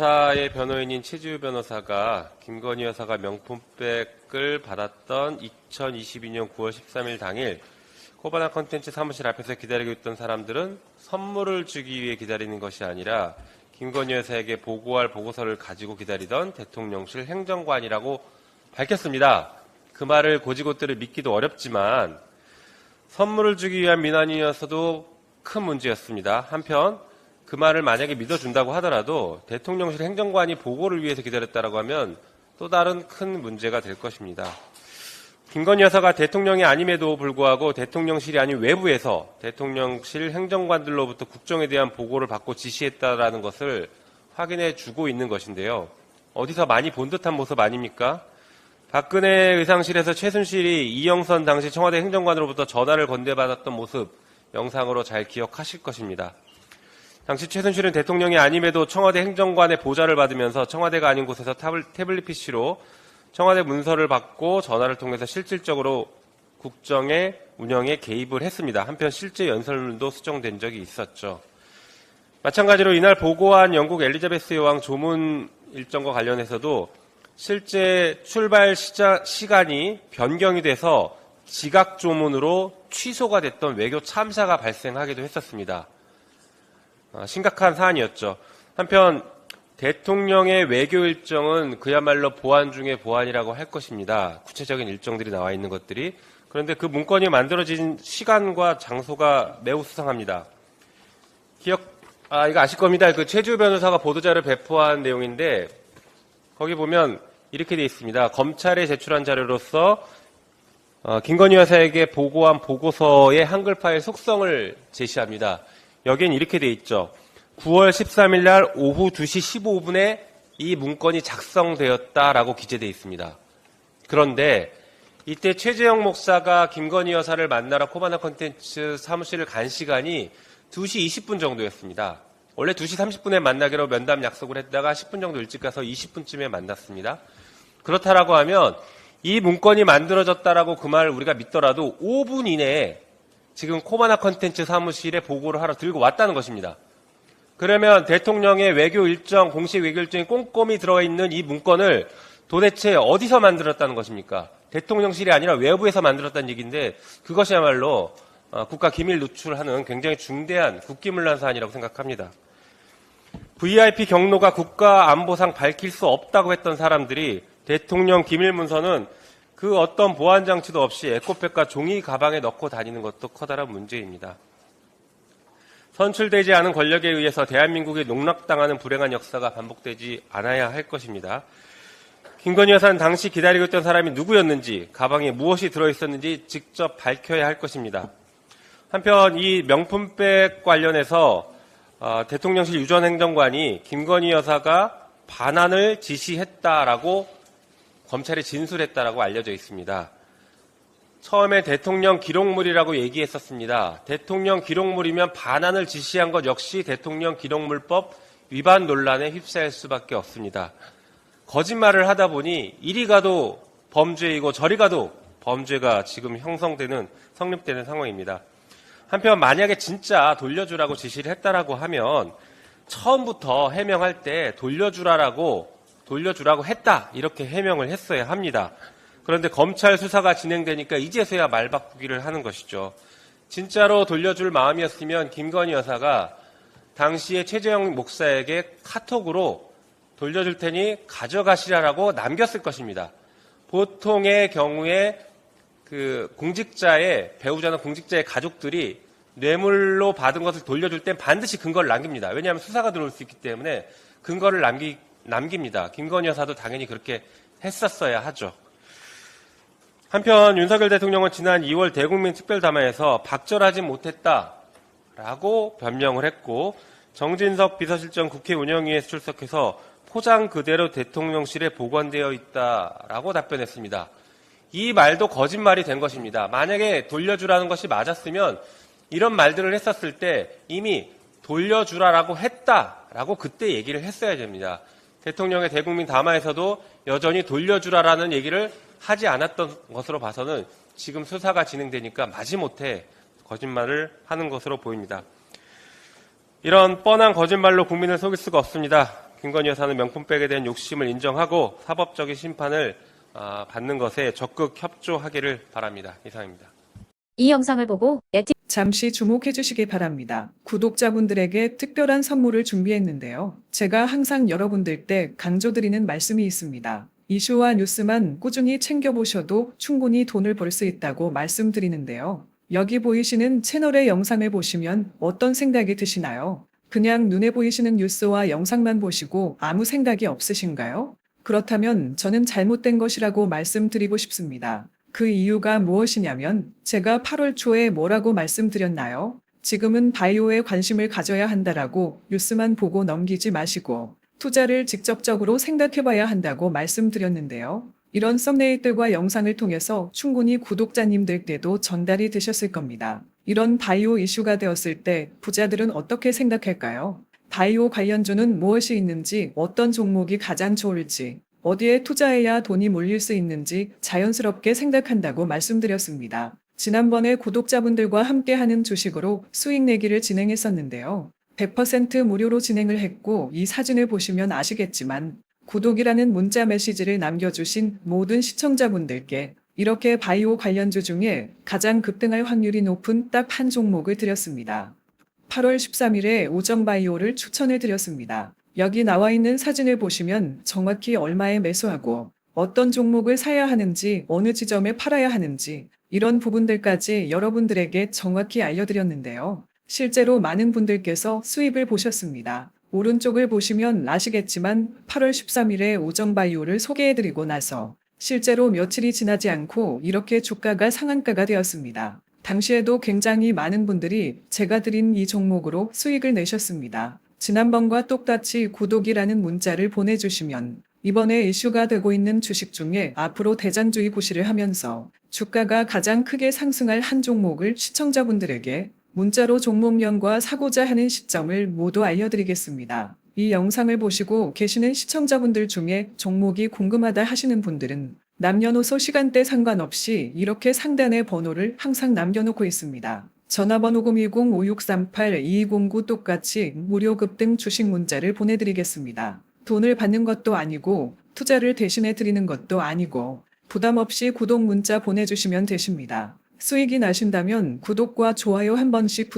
여사의 변호인인 최지우 변호사가 김건희 여사가 명품백을 받았던 2022년 9월 13일 당일 코바나 컨텐츠 사무실 앞에서 기다리고 있던 사람들은 선물을 주기 위해 기다리는 것이 아니라 김건희 여사에게 보고할 보고서를 가지고 기다리던 대통령실 행정관이라고 밝혔습니다. 그 말을 고지고대로 믿기도 어렵지만 선물을 주기 위한 민원이어서도 큰 문제였습니다. 한편 그 말을 만약에 믿어준다고 하더라도 대통령실 행정관이 보고를 위해서 기다렸다고 하면 또 다른 큰 문제가 될 것입니다. 김건희 여사가 대통령이 아님에도 불구하고 대통령실이 아닌 외부에서 대통령실 행정관들로부터 국정에 대한 보고를 받고 지시했다라는 것을 확인해 주고 있는 것인데요. 어디서 많이 본 듯한 모습 아닙니까? 박근혜 의상실에서 최순실이 이영선 당시 청와대 행정관으로부터 전화를 건네받았던 모습 영상으로 잘 기억하실 것입니다. 당시 최순실은 대통령이 아님에도 청와대 행정관의 보좌를 받으면서 청와대가 아닌 곳에서 태블릿 PC로 청와대 문서를 받고 전화를 통해서 실질적으로 국정의 운영에 개입을 했습니다. 한편 실제 연설문도 수정된 적이 있었죠. 마찬가지로 이날 보고한 영국 엘리자베스 여왕 조문 일정과 관련해서도 실제 출발 시간이 변경이 돼서 지각 조문으로 취소가 됐던 외교 참사가 발생하기도 했었습니다. 심각한 사안이었죠. 한편 대통령의 외교 일정은 그야말로 보안 중의 보안이라고 할 것입니다. 구체적인 일정들이 나와 있는 것들이. 그런데 그 문건이 만들어진 시간과 장소가 매우 수상합니다. 이거 아실 겁니다. 그 최지우 변호사가 보도자를 배포한 내용인데 거기 보면 이렇게 돼 있습니다. 검찰에 제출한 자료로서 김건희 여사에게 보고한 보고서의 한글 파일 속성을 제시합니다. 여기엔 이렇게 돼 있죠. 9월 13일 날 오후 2시 15분에 이 문건이 작성되었다라고 기재되어 있습니다. 그런데 이때 최재형 목사가 김건희 여사를 만나러 코바나 컨텐츠 사무실을 간 시간이 2시 20분 정도였습니다. 원래 2시 30분에 만나기로 면담 약속을 했다가 10분 정도 일찍 가서 20분쯤에 만났습니다. 그렇다라고 하면 이 문건이 만들어졌다라고 그 말을 우리가 믿더라도 5분 이내에 지금 코바나 컨텐츠 사무실에 보고를 하러 들고 왔다는 것입니다. 그러면 대통령의 외교 일정, 공식 외교 일정이 꼼꼼히 들어가 있는 이 문건을 도대체 어디서 만들었다는 것입니까? 대통령실이 아니라 외부에서 만들었다는 얘기인데 그것이야말로 국가 기밀 누출하는 굉장히 중대한 국기문란 사안이라고 생각합니다. VIP 경로가 국가안보상 밝힐 수 없다고 했던 사람들이 대통령 기밀 문서는 그 어떤 보안 장치도 없이 에코백과 종이 가방에 넣고 다니는 것도 커다란 문제입니다. 선출되지 않은 권력에 의해서 대한민국이 농락당하는 불행한 역사가 반복되지 않아야 할 것입니다. 김건희 여사는 당시 기다리고 있던 사람이 누구였는지, 가방에 무엇이 들어있었는지 직접 밝혀야 할 것입니다. 한편 이 명품백 관련해서 대통령실 유전 행정관이 김건희 여사가 반환을 지시했다라고 검찰에 진술했다라고 알려져 있습니다. 처음에 대통령 기록물이라고 얘기했었습니다. 대통령 기록물이면 반환을 지시한 것 역시 대통령 기록물법 위반 논란에 휩싸일 수밖에 없습니다. 거짓말을 하다 보니 이리 가도 범죄이고 저리 가도 범죄가 지금 성립되는 상황입니다. 한편 만약에 진짜 돌려주라고 지시를 했다라고 하면 처음부터 해명할 때 돌려주라고 했다 이렇게 해명을 했어야 합니다. 그런데 검찰 수사가 진행되니까 이제서야 말 바꾸기를 하는 것이죠. 진짜로 돌려줄 마음이었으면 김건희 여사가 당시에 최재형 목사에게 카톡으로 돌려줄 테니 가져가시라라고 남겼을 것입니다. 보통의 경우에 그 배우자나 공직자의 가족들이 뇌물로 받은 것을 돌려줄 땐 반드시 근거를 남깁니다. 왜냐하면 수사가 들어올 수 있기 때문에 근거를 남깁니다. 김건희 여사도 당연히 그렇게 했었어야 하죠. 한편 윤석열 대통령은 지난 2월 대국민 특별담화에서 박절하지 못했다라고 변명을 했고 정진석 비서실장 국회 운영위에 출석해서 포장 그대로 대통령실에 보관되어 있다라고 답변했습니다. 이 말도 거짓말이 된 것입니다. 만약에 돌려주라는 것이 맞았으면 이런 말들을 했었을 때 이미 돌려주라라고 했다라고 그때 얘기를 했어야 됩니다. 대통령의 대국민 담화에서도 여전히 돌려주라라는 얘기를 하지 않았던 것으로 봐서는 지금 수사가 진행되니까 마지못해 거짓말을 하는 것으로 보입니다. 이런 뻔한 거짓말로 국민을 속일 수가 없습니다. 김건희 여사는 명품백에 대한 욕심을 인정하고 사법적인 심판을 받는 것에 적극 협조하기를 바랍니다. 이상입니다. 이 영상을 보고 잠시 주목해 주시기 바랍니다. 구독자분들에게 특별한 선물을 준비했는데요. 제가 항상 여러분들 때 강조드리는 말씀이 있습니다. 이슈와 뉴스만 꾸준히 챙겨보셔도 충분히 돈을 벌 수 있다고 말씀드리는데요. 여기 보이시는 채널의 영상을 보시면 어떤 생각이 드시나요? 그냥 눈에 보이시는 뉴스와 영상만 보시고 아무 생각이 없으신가요? 그렇다면 저는 잘못된 것이라고 말씀드리고 싶습니다. 그 이유가 무엇이냐면 제가 8월 초에 뭐라고 말씀드렸나요? 지금은 바이오에 관심을 가져야 한다라고 뉴스만 보고 넘기지 마시고 투자를 직접적으로 생각해봐야 한다고 말씀드렸는데요. 이런 썸네일들과 영상을 통해서 충분히 구독자님들께도 전달이 되셨을 겁니다. 이런 바이오 이슈가 되었을 때 부자들은 어떻게 생각할까요? 바이오 관련주는 무엇이 있는지, 어떤 종목이 가장 좋을지, 어디에 투자해야 돈이 몰릴 수 있는지 자연스럽게 생각한다고 말씀드렸습니다. 지난번에 구독자분들과 함께하는 주식으로 수익 내기를 진행했었는데요. 100% 무료로 진행을 했고 이 사진을 보시면 아시겠지만 구독이라는 문자 메시지를 남겨주신 모든 시청자분들께 이렇게 바이오 관련주 중에 가장 급등할 확률이 높은 딱 한 종목을 드렸습니다. 8월 13일에 오정바이오를 추천해 드렸습니다. 여기 나와 있는 사진을 보시면 정확히 얼마에 매수하고 어떤 종목을 사야 하는지 어느 지점에 팔아야 하는지 이런 부분들까지 여러분들에게 정확히 알려드렸는데요. 실제로 많은 분들께서 수입을 보셨습니다. 오른쪽을 보시면 아시겠지만 8월 13일에 오정바이오를 소개해드리고 나서 실제로 며칠이 지나지 않고 이렇게 주가가 상한가가 되었습니다. 당시에도 굉장히 많은 분들이 제가 드린 이 종목으로 수익을 내셨습니다. 지난번과 똑같이 구독이라는 문자를 보내주시면 이번에 이슈가 되고 있는 주식 중에 앞으로 대장주의 구실을 하면서 주가가 가장 크게 상승할 한 종목을 시청자분들에게 문자로 종목명과 사고자 하는 시점을 모두 알려드리겠습니다. 이 영상을 보시고 계시는 시청자분들 중에 종목이 궁금하다 하시는 분들은 남녀노소 시간대 상관없이 이렇게 상단에 번호를 항상 남겨놓고 있습니다. 전화번호 010-5638-2209 똑같이 무료 급등 주식 문자를 보내드리겠습니다. 돈을 받는 것도 아니고 투자를 대신해 드리는 것도 아니고 부담 없이 구독 문자 보내주시면 되십니다. 수익이 나신다면 구독과 좋아요 한 번씩